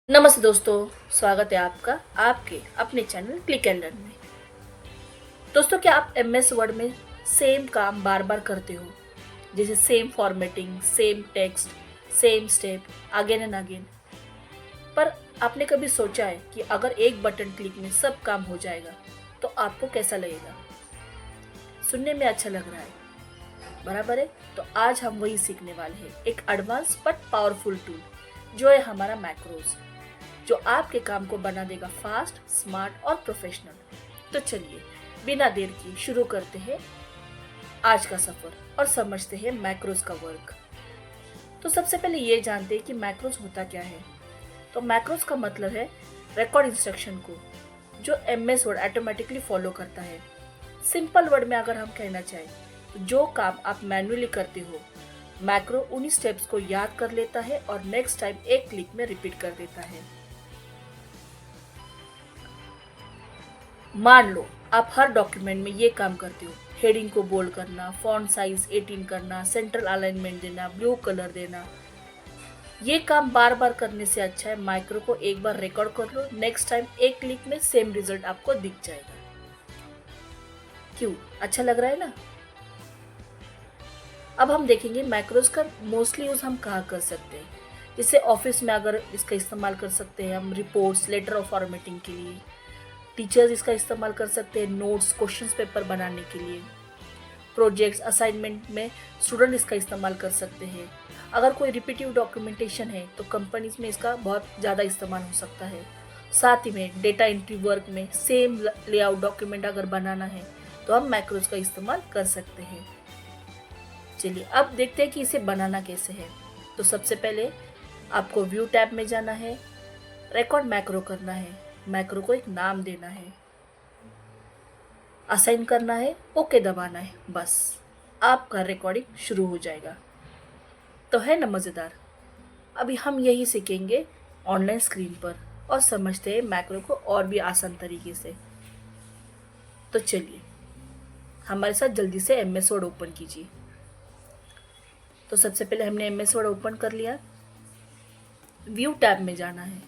नमस्ते दोस्तों, स्वागत है आपका आपके अपने चैनल क्लिक एंड लर्न में। दोस्तों, क्या आप एमएस वर्ड में सेम काम बार बार करते हो, जैसे same formatting, same text, same step, again and again. पर आपने कभी सोचा है कि अगर एक बटन क्लिक में सब काम हो जाएगा तो आपको कैसा लगेगा? सुनने में अच्छा लग रहा है, बराबर है। तो आज हम वही सीखने वाले हैं, एक एडवांस बट पावरफुल टूल जो है हमारा मैक्रोज, जो आपके काम को बना देगा फास्ट, स्मार्ट और प्रोफेशनल। तो चलिए बिना देर की शुरू करते हैं आज का सफर और समझते हैं मैक्रोज का वर्क। तो सबसे पहले ये जानते हैं कि मैक्रोज होता क्या है। तो मैक्रोज का मतलब है रिकॉर्ड इंस्ट्रक्शन को जो एमएस वर्ड ऑटोमेटिकली फॉलो करता है। सिंपल वर्ड में अगर हम कहना चाहें तो जो काम आप मैन्युअली करते हो, मैक्रो उन्हीं स्टेप्स को याद कर लेता है और नेक्स्ट टाइम एक क्लिक में रिपीट कर देता है। मान लो आप हर डॉक्यूमेंट में ये काम करते हो, हेडिंग को बोल्ड करना, फॉन्ट साइज 18 करना, सेंट्रल अलाइनमेंट देना, ब्लू कलर देना। ये काम बार बार करने से अच्छा है माइक्रो को एक बार रिकॉर्ड कर लो, नेक्स्ट टाइम एक क्लिक में सेम रिजल्ट आपको दिख जाएगा। क्यों अच्छा लग रहा है ना? अब हम देखेंगे मैक्रोज का मोस्टली यूज हम कहाँ कर सकते हैं। जैसे ऑफिस में अगर इसका इस्तेमाल कर सकते हैं हम रिपोर्ट्स, लेटर ऑफ फॉर्मेटिंग के लिए। टीचर्स इसका इस्तेमाल कर सकते हैं नोट्स, क्वेश्चंस पेपर बनाने के लिए। प्रोजेक्ट्स, असाइनमेंट में स्टूडेंट इसका इस्तेमाल कर सकते हैं। अगर कोई रिपीटिव डॉक्यूमेंटेशन है तो कंपनीज में इसका बहुत ज़्यादा इस्तेमाल हो सकता है। साथ ही में डेटा एंट्री वर्क में सेम लेआउट डॉक्यूमेंट अगर बनाना है तो हम मैक्रोज का इस्तेमाल कर सकते हैं। चलिए अब देखते हैं कि इसे बनाना कैसे है। तो सबसे पहले आपको व्यू टैब में जाना है, रिकॉर्ड मैक्रो करना है, मैक्रो को एक नाम देना है, असाइन करना है, ओके दबाना है। बस आपका रिकॉर्डिंग शुरू हो जाएगा। तो है ना मज़ेदार? अभी हम यही सीखेंगे ऑनलाइन स्क्रीन पर और समझते हैं मैक्रो को और भी आसान तरीके से। तो चलिए हमारे साथ जल्दी से एमएस वर्ड ओपन कीजिए। तो सबसे पहले हमने एमएस वर्ड ओपन कर लिया, व्यू टैब में जाना है।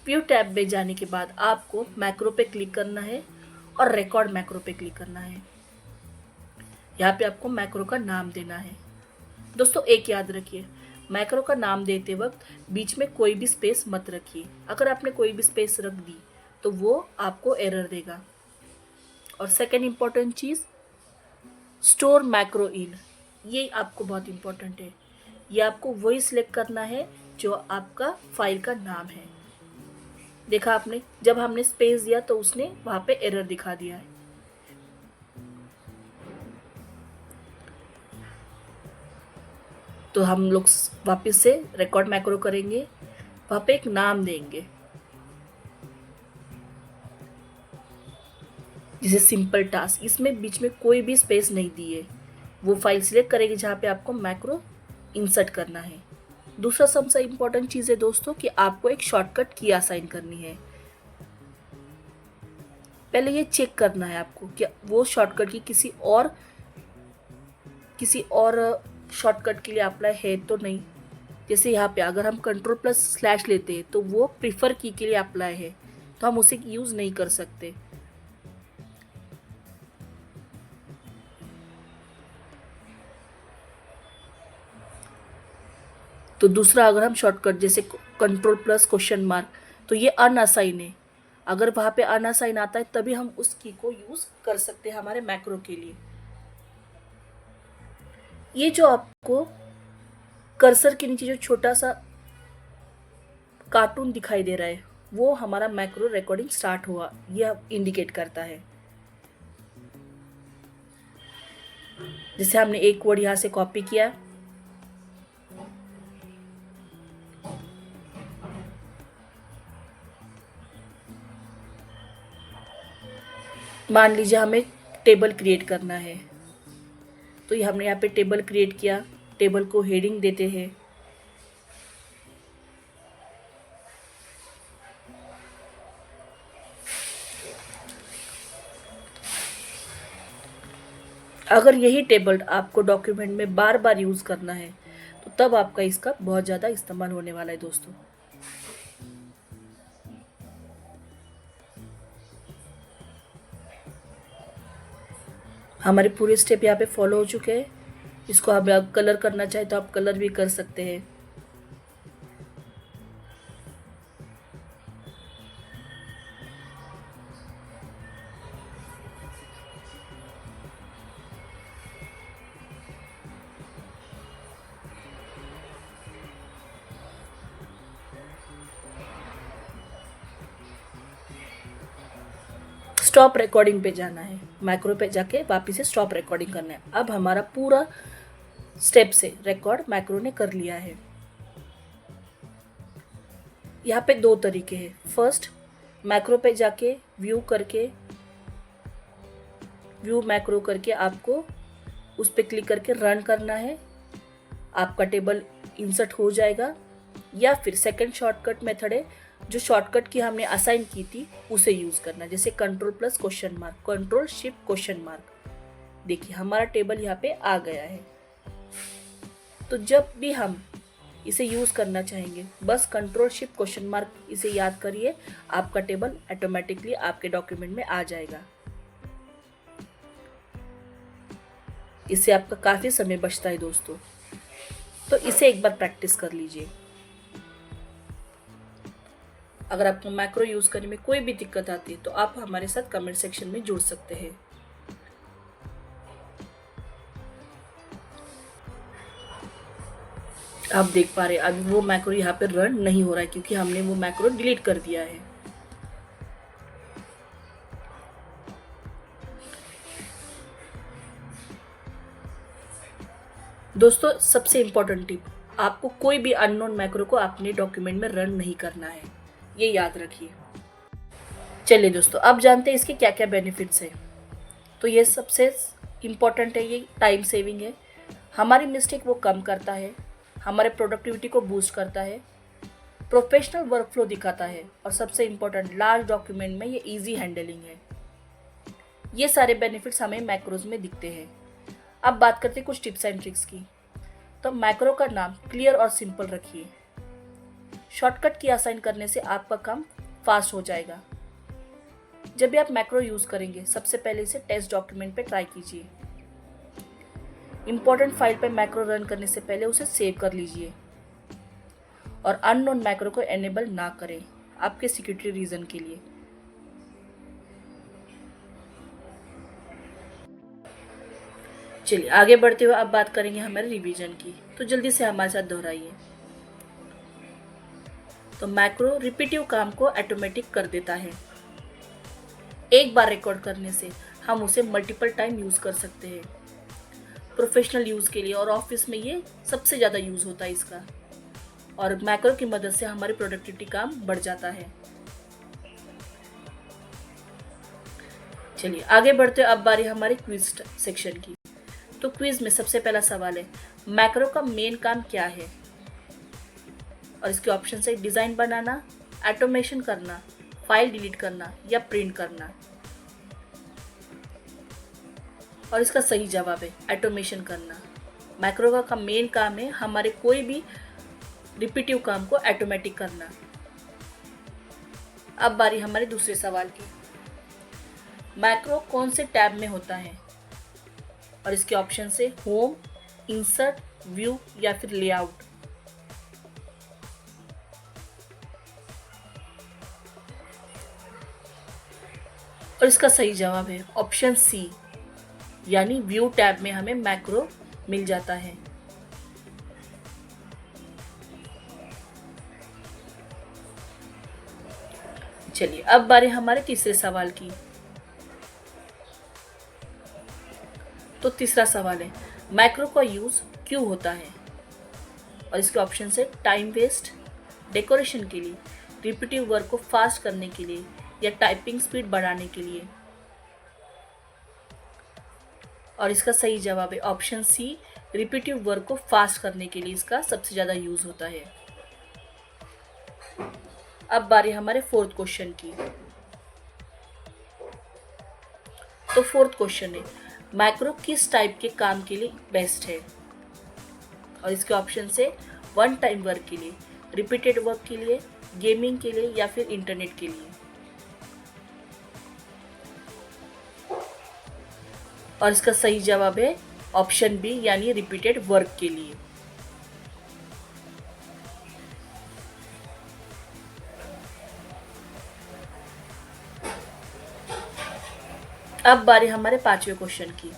व्यू टैब में जाने के बाद आपको मैक्रो पे क्लिक करना है और रिकॉर्ड मैक्रो पे क्लिक करना है। यहाँ पे आपको मैक्रो का नाम देना है। दोस्तों एक याद रखिए, मैक्रो का नाम देते वक्त बीच में कोई भी स्पेस मत रखिए। अगर आपने कोई भी स्पेस रख दी तो वो आपको एरर देगा। और सेकेंड इम्पॉर्टेंट चीज़, स्टोर मैक्रो इन, ये आपको बहुत इम्पोर्टेंट है। ये आपको वही सिलेक्ट करना है जो आपका फाइल का नाम है। देखा आपने, जब हमने स्पेस दिया तो उसने वहां पे एरर दिखा दिया है। तो हम लोग वापस से रिकॉर्ड मैक्रो करेंगे, वहां पे एक नाम देंगे, जैसे सिंपल टास्क। इसमें बीच में कोई भी स्पेस नहीं दी है। वो फाइल सिलेक्ट करेंगे जहाँ पे आपको मैक्रो इंसर्ट करना है। दूसरा सबसे इम्पोर्टेंट चीज़ है दोस्तों कि आपको एक शॉर्टकट की असाइन करनी है। पहले ये चेक करना है आपको कि वो शॉर्टकट की किसी और शॉर्टकट के लिए अप्लाई है तो नहीं। जैसे यहाँ पे अगर हम कंट्रोल प्लस स्लैश लेते हैं तो वो प्रीफर की के लिए अप्लाई है, तो हम उसे यूज़ नहीं कर सकते। तो दूसरा, अगर हम शॉर्टकट जैसे कंट्रोल प्लस क्वेश्चन मार्क, तो ये अनअसाइन है। अगर वहाँ पे अनअसाइन आता है तभी हम उस की को यूज़ कर सकते हैं हमारे मैक्रो के लिए। ये जो आपको कर्सर के नीचे जो छोटा सा कार्टून दिखाई दे रहा है वो हमारा मैक्रो रिकॉर्डिंग स्टार्ट हुआ, यह इंडिकेट करता है। जैसे हमने एक वर्ड यहाँ से कॉपी किया, मान लीजिए हमें टेबल क्रिएट करना है, तो ये हमने यहाँ पे टेबल क्रिएट किया। टेबल को हेडिंग देते हैं, अगर यही टेबल आपको डॉक्यूमेंट में बार बार यूज़ करना है तो तब आपका इसका बहुत ज़्यादा इस्तेमाल होने वाला है दोस्तों। हमारे पूरे स्टेप यहाँ पे फॉलो हो चुके हैं। इसको आप कलर करना चाहे तो आप कलर भी कर सकते हैं। स्टॉप रिकॉर्डिंग पे जाना है, मैक्रो पे जाके वापस से स्टॉप रिकॉर्डिंग करना है। अब हमारा पूरा स्टेप से रिकॉर्ड मैक्रो ने कर लिया है। यहाँ पे दो तरीके हैं। फर्स्ट, मैक्रो पे जाके व्यू मैक्रो करके आपको उस पर क्लिक करके रन करना है, आपका टेबल इंसर्ट हो जाएगा। या फिर सेकंड शॉर्टकट मेथड है, जो शॉर्टकट की हमने असाइन की थी उसे यूज़ करना, जैसे control plus question mark, control shift question mark. देखिए हमारा टेबल यहाँ पे आ गया है। तो जब भी हम इसे यूज़ करना चाहेंगे बस कंट्रोल शिफ्ट क्वेश्चन मार्क इसे याद करिए, आपका टेबल ऑटोमेटिकली आपके डॉक्यूमेंट में आ जाएगा। इससे आपका काफ़ी समय बचता है दोस्तों। तो इसे एक बार प्रैक्टिस कर लीजिए। अगर आपको मैक्रो यूज़ करने में कोई भी दिक्कत आती है तो आप हमारे साथ कमेंट सेक्शन में जुड़ सकते हैं। आप देख पा रहे हैं अभी वो मैक्रो यहाँ पे रन नहीं हो रहा है क्योंकि हमने वो मैक्रो डिलीट कर दिया है। दोस्तों सबसे इम्पोर्टेंट टिप, आपको कोई भी अननोन मैक्रो को अपने डॉक्यूमेंट में रन नहीं करना है, ये याद रखिए। चलिए दोस्तों अब जानते हैं इसके क्या क्या बेनिफिट्स हैं। तो ये सबसे इम्पोर्टेंट है, ये टाइम सेविंग है, हमारी मिस्टेक वो कम करता है, हमारे प्रोडक्टिविटी को बूस्ट करता है, प्रोफेशनल वर्कफ्लो दिखाता है और सबसे इम्पोर्टेंट लार्ज डॉक्यूमेंट में ये इजी हैंडलिंग है। ये सारे बेनिफिट्स हमें मैक्रोज में दिखते हैं। अब बात करते हैं कुछ टिप्स एंड ट्रिक्स की। तो मैक्रो का नाम क्लियर और सिंपल रखिए। शॉर्टकट की असाइन करने से आपका काम फास्ट हो जाएगा। जब भी आप मैक्रो यूज़ करेंगे सबसे पहले इसे टेस्ट डॉक्यूमेंट पे ट्राई कीजिए। इंपॉर्टेंट फाइल पे मैक्रो रन करने से पहले उसे सेव कर लीजिए और अननोन मैक्रो को एनेबल ना करें आपके सिक्योरिटी रीजन के लिए। चलिए आगे बढ़ते हुए अब बात करेंगे हमारे रिवीजन की, तो जल्दी से हमारे साथ दोहराइए। तो मैक्रो रिपीटिव काम को ऑटोमेटिक कर देता है। एक बार रिकॉर्ड करने से हम उसे मल्टीपल टाइम यूज़ कर सकते हैं। प्रोफेशनल यूज़ के लिए और ऑफिस में ये सबसे ज़्यादा यूज़ होता है इसका, और मैक्रो की मदद से हमारी प्रोडक्टिविटी काम बढ़ जाता है। चलिए आगे बढ़ते हैं, अब बारी हमारे क्विज सेक्शन की। तो क्विज में सबसे पहला सवाल है, मैक्रो का मेन काम क्या है? और इसके ऑप्शन है डिज़ाइन बनाना, ऑटोमेशन करना, फाइल डिलीट करना या प्रिंट करना। और इसका सही जवाब है ऑटोमेशन करना। मैक्रो का मेन काम है हमारे कोई भी रिपीटिव काम को ऑटोमेटिक करना। अब बारी हमारे दूसरे सवाल की, मैक्रो कौन से टैब में होता है? और इसके ऑप्शन है होम, इंसर्ट, व्यू या फिर लेआउट। और इसका सही जवाब है ऑप्शन सी, यानी व्यू टैब में हमें मैक्रो मिल जाता है। चलिए अब बारी हमारे तीसरे सवाल की। तो तीसरा सवाल है, मैक्रो का यूज क्यों होता है? और इसके ऑप्शन है टाइम वेस्ट, डेकोरेशन के लिए, रिपीटिव वर्क को फास्ट करने के लिए या टाइपिंग स्पीड बढ़ाने के लिए। और इसका सही जवाब है ऑप्शन सी, रिपीटिव वर्क को फास्ट करने के लिए इसका सबसे ज़्यादा यूज होता है। अब बारी हमारे फोर्थ क्वेश्चन की। तो फोर्थ क्वेश्चन है, मैक्रो किस टाइप के काम के लिए बेस्ट है? और इसके ऑप्शन से वन टाइम वर्क के लिए, रिपीटेड वर्क के लिए, गेमिंग के लिए या फिर इंटरनेट के लिए। और इसका सही जवाब है ऑप्शन बी यानी रिपीटेड वर्क के लिए। अब बारी हमारे 5वें क्वेश्चन की।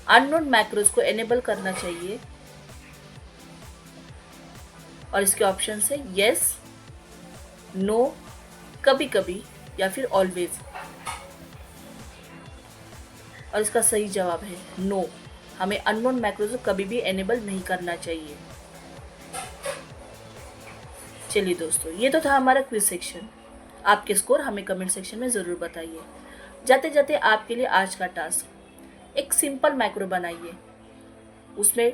अननोन मैक्रोज को एनेबल करना चाहिए और इसके ऑप्शन है यस, नो, कभी कभी या फिर ऑलवेज। और इसका सही जवाब है नो, हमें अननोन मैक्रोज को कभी भी एनेबल नहीं करना चाहिए। चलिए दोस्तों, ये तो था हमारा क्विज सेक्शन। आपके स्कोर हमें कमेंट सेक्शन में ज़रूर बताइए। जाते जाते आपके लिए आज का टास्क, एक सिंपल मैक्रो बनाइए। उसमें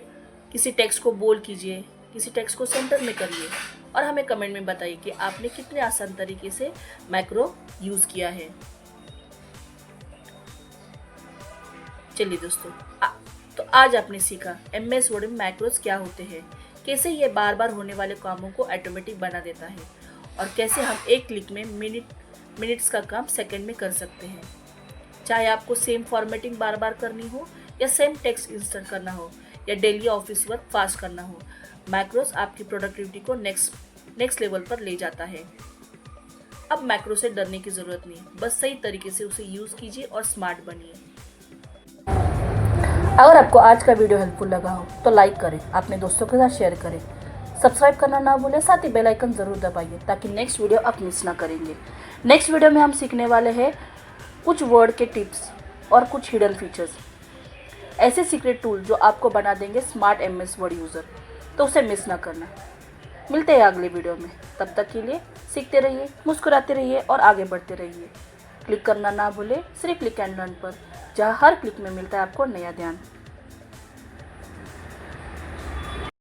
किसी टेक्स्ट को बोल्ड कीजिए, किसी टेक्स्ट को सेंटर में करिए और हमें कमेंट में बताइए कि आपने कितने आसान तरीके से मैक्रो यूज़ किया है। चलिए दोस्तों, तो आज आपने सीखा MS वर्ड में मैक्रोज क्या होते हैं, कैसे ये बार बार होने वाले कामों को ऑटोमेटिक बना देता है और कैसे हम एक क्लिक में मिनट्स का काम सेकंड में कर सकते हैं। चाहे आपको सेम फॉर्मेटिंग बार बार करनी हो या सेम टेक्स्ट इंसर्ट करना हो या डेली ऑफिस वर्क फास्ट करना हो, मैक्रोज आपकी प्रोडक्टिविटी को नेक्स्ट लेवल पर ले जाता है। अब मैक्रो से डरने की ज़रूरत नहीं, बस सही तरीके से उसे यूज़ कीजिए और स्मार्ट बनिए। अगर आपको आज का वीडियो हेल्पफुल लगा हो तो लाइक करें, अपने दोस्तों के साथ शेयर करें, सब्सक्राइब करना ना भूलें, साथ ही बेल आइकन ज़रूर दबाइए ताकि नेक्स्ट वीडियो आप मिस ना करेंगे। नेक्स्ट वीडियो में हम सीखने वाले हैं कुछ वर्ड के टिप्स और कुछ हिडन फीचर्स, ऐसे सीक्रेट टूल जो आपको बना देंगे स्मार्ट MS वर्ड यूज़र, तो उसे मिस ना करना। मिलते हैं अगले वीडियो में, तब तक के लिए सीखते रहिए, मुस्कुराते रहिए और आगे बढ़ते रहिए। क्लिक करना ना भूलें सिर्फ क्लिक एंड लर्न पर, जहाँ हर क्लिक में मिलता है आपको नया ध्यान।